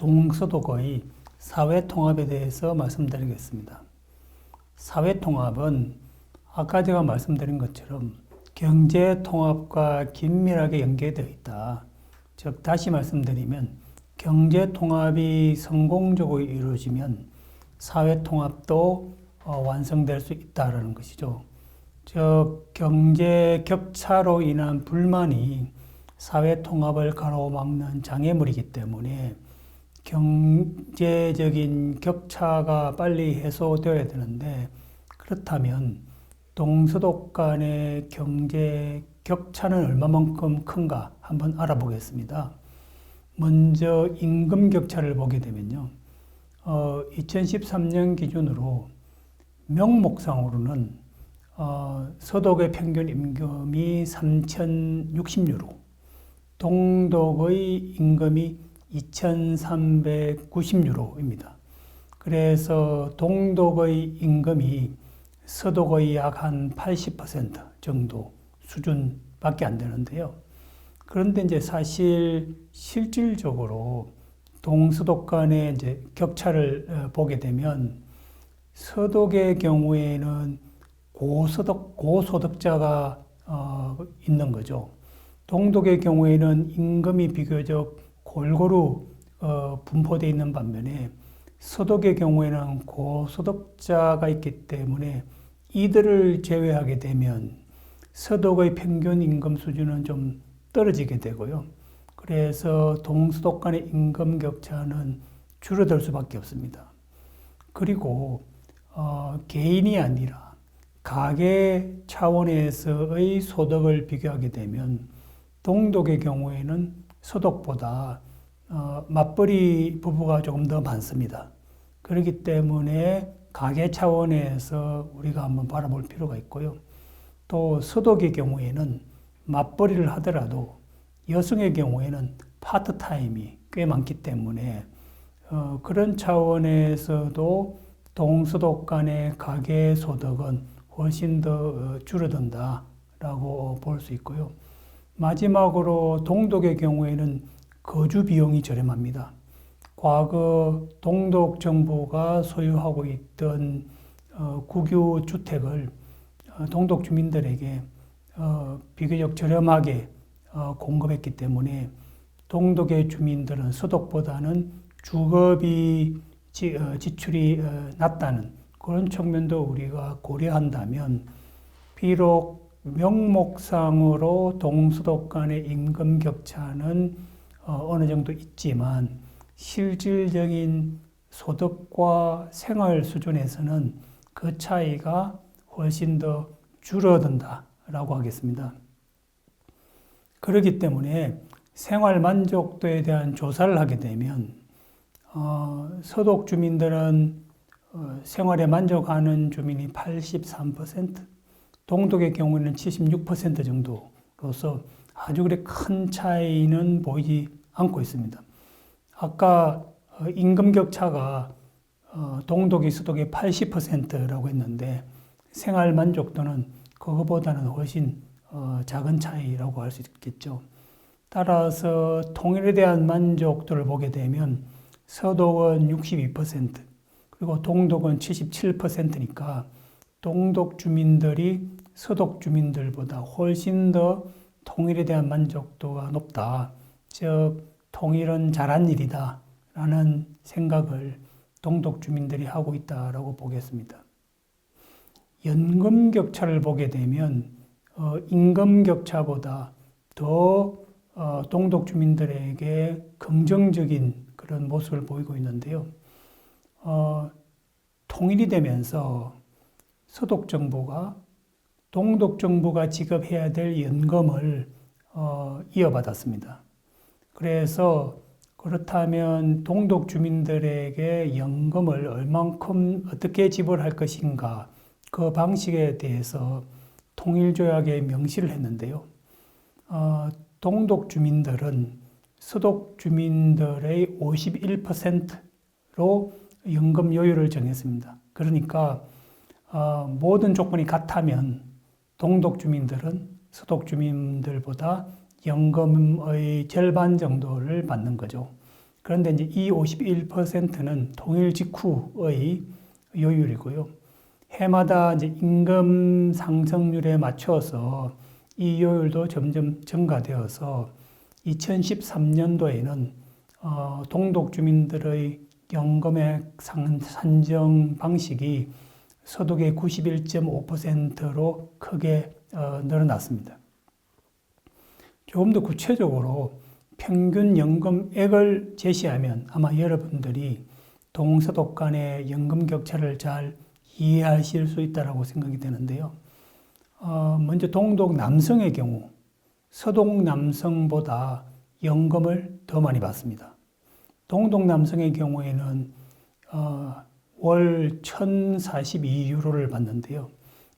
동서독의 사회통합에 대해서 말씀드리겠습니다. 사회통합은 아까 제가 말씀드린 것처럼 경제통합과 긴밀하게 연계되어 있다. 즉 다시 말씀드리면 경제통합이 성공적으로 이루어지면 사회통합도 완성될 수 있다는 것이죠. 즉 경제 격차로 인한 불만이 사회통합을 가로막는 장애물이기 때문에 경제적인 격차가 빨리 해소되어야 되는데, 그렇다면 동서독 간의 경제 격차는 얼마만큼 큰가 한번 알아보겠습니다. 먼저 임금 격차를 보게 되면요, 2013년 기준으로 명목상으로는 서독의 평균 임금이 3,060유로, 동독의 임금이 2,390유로입니다. 그래서 동독의 임금이 서독의 약 한 80% 정도 수준밖에 안 되는데요. 그런데 이제 사실 실질적으로 동서독 간의 이제 격차를 보게 되면 서독의 경우에는 고소득자가 있는 거죠. 동독의 경우에는 임금이 비교적 골고루 분포되어 있는 반면에 서독의 경우에는 고소득자가 있기 때문에 이들을 제외하게 되면 서독의 평균 임금 수준은 좀 떨어지게 되고요. 그래서 동서독 간의 임금 격차는 줄어들 수밖에 없습니다. 그리고 개인이 아니라 가계 차원에서의 소득을 비교하게 되면 동독의 경우에는 서독보다 맞벌이 부부가 조금 더 많습니다. 그렇기 때문에 가계 차원에서 우리가 한번 바라볼 필요가 있고요. 또 서독의 경우에는 맞벌이를 하더라도 여성의 경우에는 파트타임이 꽤 많기 때문에 그런 차원에서도 동서독 간의 가계 소득은 훨씬 더 줄어든다라고 볼 수 있고요. 마지막으로 동독의 경우에는 거주 비용이 저렴합니다. 과거 동독 정부가 소유하고 있던 국유 주택을 동독 주민들에게 비교적 저렴하게 공급했기 때문에 동독의 주민들은 서독보다는 주거비 지출이 낮다는 그런 측면도 우리가 고려한다면, 비록 명목상으로 동서독 간의 임금 격차는 어느 정도 있지만 실질적인 소득과 생활 수준에서는 그 차이가 훨씬 더 줄어든다라고 하겠습니다. 그렇기 때문에 생활 만족도에 대한 조사를 하게 되면 서독 주민들은 생활에 만족하는 주민이 83%, 동독의 경우에는 76% 정도로서 아주 그래 큰 차이는 보이지 않고 있습니다. 아까 임금 격차가 동독이 서독의 80%라고 했는데 생활 만족도는 그거보다는 훨씬 작은 차이라고 할 수 있겠죠. 따라서 통일에 대한 만족도를 보게 되면 서독은 62%, 그리고 동독은 77%니까 동독 주민들이 서독 주민들보다 훨씬 더 통일에 대한 만족도가 높다. 즉 통일은 잘한 일이다 라는 생각을 동독 주민들이 하고 있다라고 보겠습니다. 연금 격차를 보게 되면 임금 격차보다 더 동독 주민들에게 긍정적인 그런 모습을 보이고 있는데요. 통일이 되면서 서독 정부가 동독 정부가 지급해야 될 연금을 이어받았습니다. 그래서 그렇다면 동독 주민들에게 연금을 얼만큼 어떻게 지불할 것인가, 그 방식에 대해서 통일조약에 명시를 했는데요. 동독 주민들은 서독 주민들의 51%로 연금 요율을 정했습니다. 그러니까 모든 조건이 같다면 동독 주민들은 서독 주민들보다 연금의 절반 정도를 받는 거죠. 그런데 이제 이 51%는 통일 직후의 요율이고요. 해마다 이제 임금 상승률에 맞춰서 이 요율도 점점 증가되어서 2013년도에는 동독 주민들의 연금액 산정 방식이 서독의 91.5%로 크게 늘어났습니다. 조금 더 구체적으로 평균 연금액을 제시하면 아마 여러분들이 동서독 간의 연금 격차를 잘 이해하실 수 있다고 생각이 되는데요. 먼저 동독 남성의 경우 서독 남성보다 연금을 더 많이 받습니다. 동독 남성의 경우에는 월 1,042유로를 받는데요.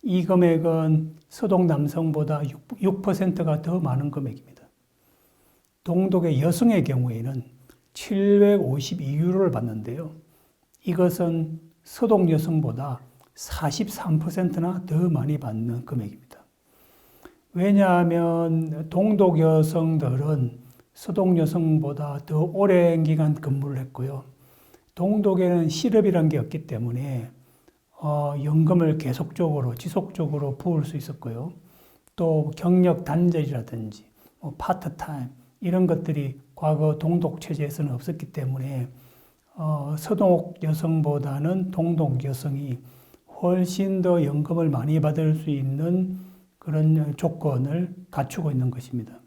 이 금액은 서독 남성보다 6%가 더 많은 금액입니다. 동독의 여성의 경우에는 752유로를 받는데요. 이것은 서독 여성보다 43%나 더 많이 받는 금액입니다. 왜냐하면 동독 여성들은 서독 여성보다 더 오랜 기간 근무를 했고요. 동독에는 실업이란 게 없기 때문에 연금을 계속적으로 지속적으로 부을 수 있었고요. 또 경력 단절이라든지 파트타임 이런 것들이 과거 동독 체제에서는 없었기 때문에 서독 여성보다는 동독 여성이 훨씬 더 연금을 많이 받을 수 있는 그런 조건을 갖추고 있는 것입니다.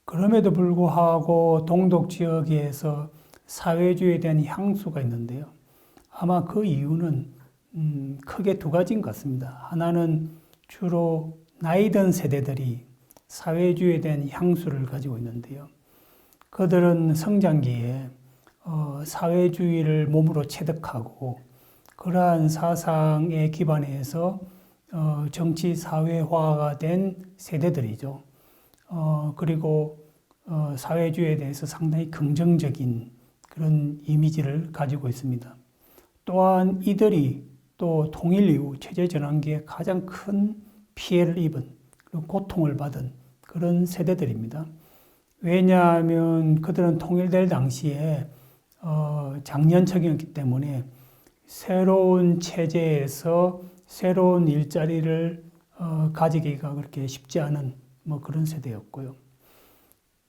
그럼에도 불구하고 동독 지역에서 사회주의에 대한 향수가 있는데요. 아마 그 이유는 크게 두 가지인 것 같습니다. 하나는 주로 나이 든 세대들이 사회주의에 대한 향수를 가지고 있는데요. 그들은 성장기에 사회주의를 몸으로 체득하고 그러한 사상에 기반해서 정치 사회화가 된 세대들이죠. 그리고 사회주의에 대해서 상당히 긍정적인 그런 이미지를 가지고 있습니다. 또한 이들이 또 통일 이후 체제 전환기에 가장 큰 피해를 입은 그리고 고통을 받은 그런 세대들입니다. 왜냐하면 그들은 통일될 당시에 장년층이었기 때문에 새로운 체제에서 새로운 일자리를 가지기가 그렇게 쉽지 않은 그런 세대였고요.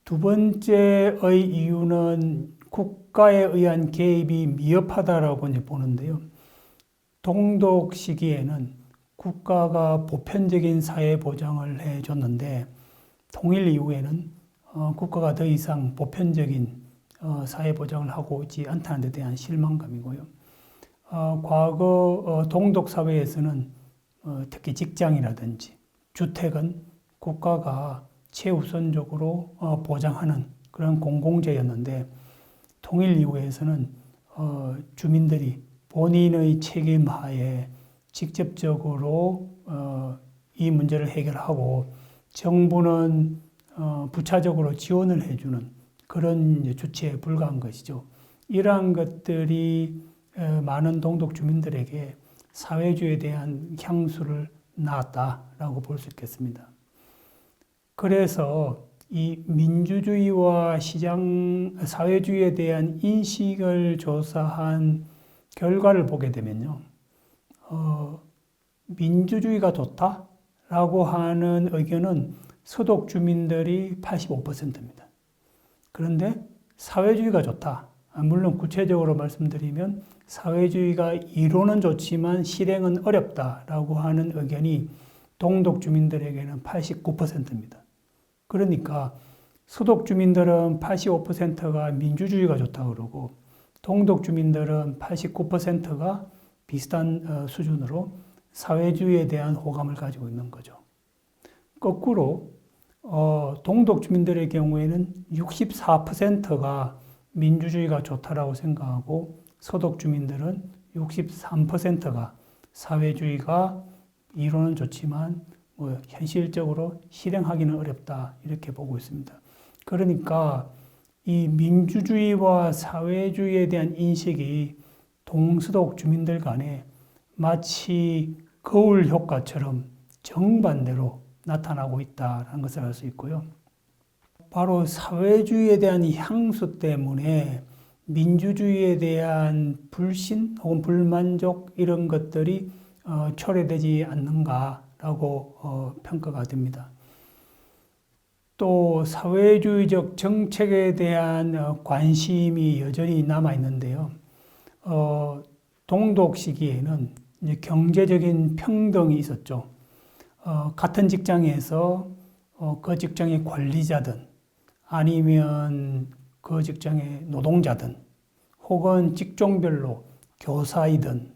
두 번째의 이유는 국가에 의한 개입이 미흡하다라고 이제 보는데요. 동독 시기에는 국가가 보편적인 사회 보장을 해줬는데 통일 이후에는 국가가 더 이상 보편적인 사회 보장을 하고 있지 않다는 데 대한 실망감이고요. 과거 동독 사회에서는 특히 직장이라든지 주택은 국가가 최우선적으로 보장하는 그런 공공재였는데 통일 이후에서는 주민들이 본인의 책임하에 직접적으로 이 문제를 해결하고 정부는 부차적으로 지원을 해주는 그런 주체에 불과한 것이죠. 이러한 것들이 많은 동독 주민들에게 사회주의에 대한 향수를 낳았다라고 볼 수 있겠습니다. 그래서 이 민주주의와 사회주의에 대한 인식을 조사한 결과를 보게 되면요. 민주주의가 좋다라고 하는 의견은 서독 주민들이 85%입니다. 그런데 사회주의가 좋다. 물론 구체적으로 말씀드리면 사회주의가 이론은 좋지만 실행은 어렵다라고 하는 의견이 동독 주민들에게는 89%입니다. 그러니까 서독 주민들은 85%가 민주주의가 좋다고 그러고 동독 주민들은 89%가 비슷한 수준으로 사회주의에 대한 호감을 가지고 있는 거죠. 거꾸로 동독 주민들의 경우에는 64%가 민주주의가 좋다라고 생각하고 서독 주민들은 63%가 사회주의가 이론은 좋지만 현실적으로 실행하기는 어렵다 이렇게 보고 있습니다. 그러니까 이 민주주의와 사회주의에 대한 인식이 동서독 주민들 간에 마치 거울 효과처럼 정반대로 나타나고 있다는 것을 알 수 있고요. 바로 사회주의에 대한 향수 때문에 민주주의에 대한 불신 혹은 불만족 이런 것들이 초래되지 않는가라고 평가가 됩니다. 또 사회주의적 정책에 대한 관심이 여전히 남아 있는데요. 동독 시기에는 이제 경제적인 평등이 있었죠. 같은 직장에서 그 직장의 관리자든 아니면 그 직장의 노동자든 혹은 직종별로 교사이든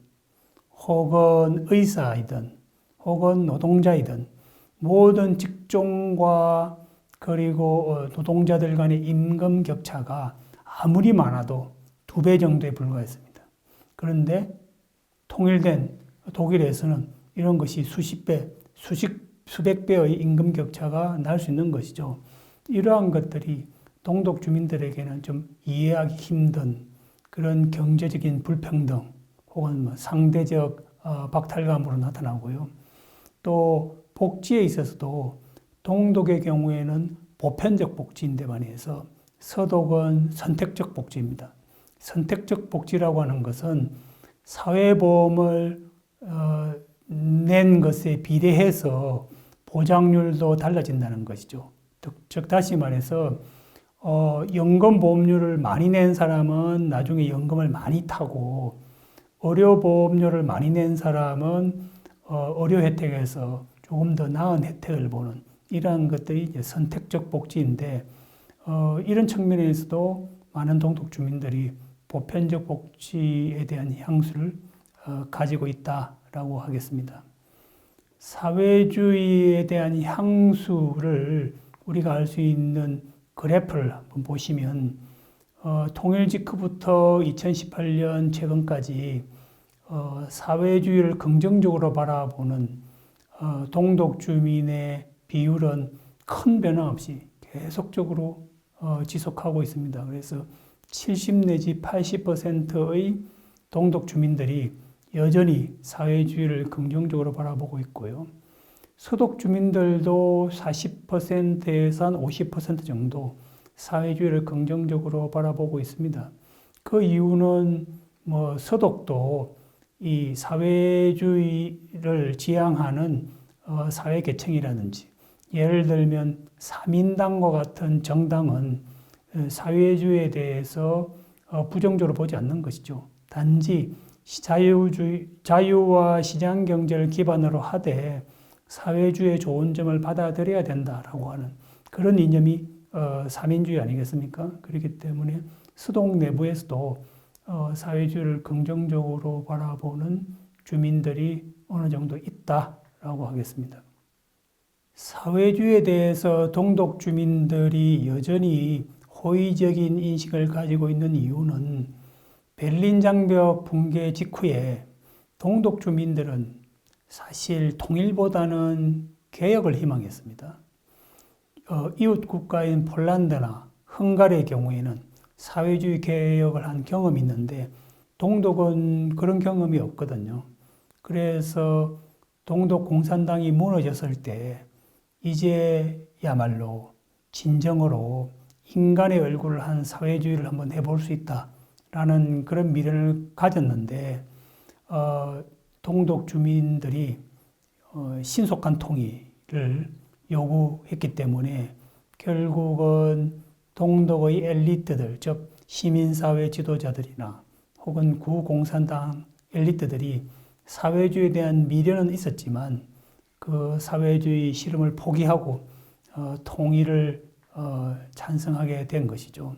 혹은 의사이든 혹은 노동자이든 모든 직종과 그리고 노동자들 간의 임금 격차가 아무리 많아도 2배 정도에 불과했습니다. 그런데 통일된 독일에서는 이런 것이 수십 배, 수백 배의 임금 격차가 날 수 있는 것이죠. 이러한 것들이 동독 주민들에게는 좀 이해하기 힘든 그런 경제적인 불평등 혹은 상대적 박탈감으로 나타나고요. 또 복지에 있어서도 동독의 경우에는 보편적 복지인데 반해서 서독은 선택적 복지입니다. 선택적 복지라고 하는 것은 사회보험을 낸 것에 비례해서 보장률도 달라진다는 것이죠. 즉 다시 말해서 연금보험료를 많이 낸 사람은 나중에 연금을 많이 타고 의료보험료를 많이 낸 사람은 의료 혜택에서 조금 더 나은 혜택을 보는 이러한 것들이 이제 선택적 복지인데 이런 측면에서도 많은 동독 주민들이 보편적 복지에 대한 향수를 가지고 있다라고 하겠습니다. 사회주의에 대한 향수를 우리가 알 수 있는 그래프를 한번 보시면 통일 직후부터 2018년 최근까지 사회주의를 긍정적으로 바라보는 동독 주민의 비율은 큰 변화 없이 계속적으로 지속하고 있습니다. 그래서 70 내지 80%의 동독 주민들이 여전히 사회주의를 긍정적으로 바라보고 있고요. 서독 주민들도 40%에서 한 50% 정도 사회주의를 긍정적으로 바라보고 있습니다. 그 이유는 서독도 이 사회주의를 지향하는 사회 계층이라든지 예를 들면 사민당과 같은 정당은 사회주의에 대해서 부정적으로 보지 않는 것이죠. 단지 자유와 시장 경제를 기반으로 하되 사회주의의 좋은 점을 받아들여야 된다라고 하는 그런 이념이 사민주의 아니겠습니까? 그렇기 때문에 서독 내부에서도 사회주의를 긍정적으로 바라보는 주민들이 어느 정도 있다라고 하겠습니다. 사회주의에 대해서 동독 주민들이 여전히 호의적인 인식을 가지고 있는 이유는 베를린 장벽 붕괴 직후에 동독 주민들은 사실 통일보다는 개혁을 희망했습니다. 이웃 국가인 폴란드나 헝가리의 경우에는 사회주의 개혁을 한 경험이 있는데 동독은 그런 경험이 없거든요. 그래서 동독 공산당이 무너졌을 때 이제야말로 진정으로 인간의 얼굴을 한 사회주의를 한번 해볼 수 있다라는 그런 미래를 가졌는데 동독 주민들이 신속한 통일을 요구했기 때문에 결국은 동독의 엘리트들, 즉 시민사회 지도자들이나 혹은 구공산당 엘리트들이 사회주의에 대한 미련은 있었지만 그 사회주의 실험을 포기하고 통일을 찬성하게 된 것이죠.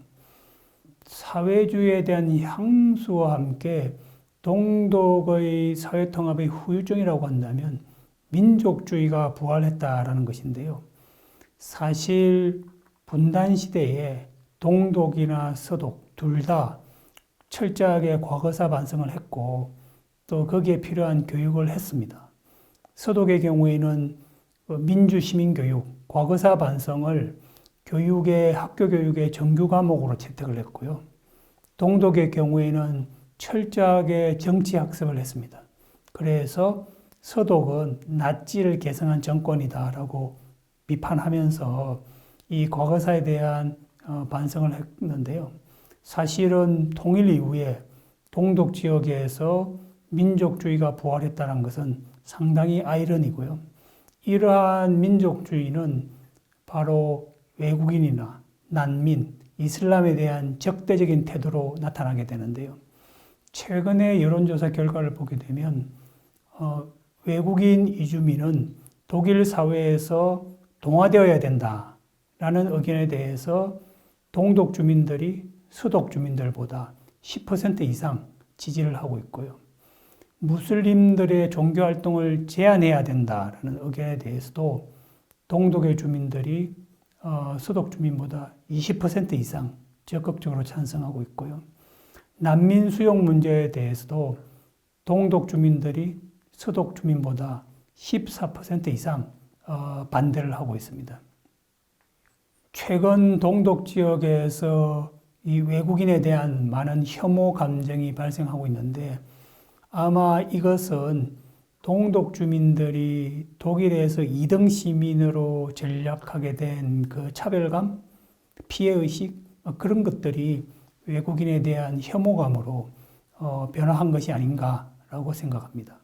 사회주의에 대한 향수와 함께 동독의 사회통합의 후유증이라고 한다면 민족주의가 부활했다라는 것인데요. 사실 분단 시대에 동독이나 서독 둘 다 철저하게 과거사 반성을 했고 또 거기에 필요한 교육을 했습니다. 서독의 경우에는 민주시민교육, 과거사 반성을 학교 교육의 정규 과목으로 채택을 했고요. 동독의 경우에는 철저하게 정치학습을 했습니다. 그래서 서독은 나치를 계승한 정권이다라고 비판하면서 이 과거사에 대한 반성을 했는데요. 사실은 통일 이후에 동독 지역에서 민족주의가 부활했다는 것은 상당히 아이러니고요. 이러한 민족주의는 바로 외국인이나 난민, 이슬람에 대한 적대적인 태도로 나타나게 되는데요. 최근의 여론조사 결과를 보게 되면 외국인 이주민은 독일 사회에서 동화되어야 된다라는 의견에 대해서 동독 주민들이 서독 주민들보다 10% 이상 지지를 하고 있고요. 무슬림들의 종교 활동을 제한해야 된다라는 의견에 대해서도 동독의 주민들이 서독 주민보다 20% 이상 적극적으로 찬성하고 있고요. 난민 수용 문제에 대해서도 동독 주민들이 서독 주민보다 14% 이상 반대를 하고 있습니다. 최근 동독 지역에서 이 외국인에 대한 많은 혐오 감정이 발생하고 있는데 아마 이것은 동독 주민들이 독일에서 2등 시민으로 전락하게 된 그 차별감, 피해의식 그런 것들이 외국인에 대한 혐오감으로 변화한 것이 아닌가라고 생각합니다.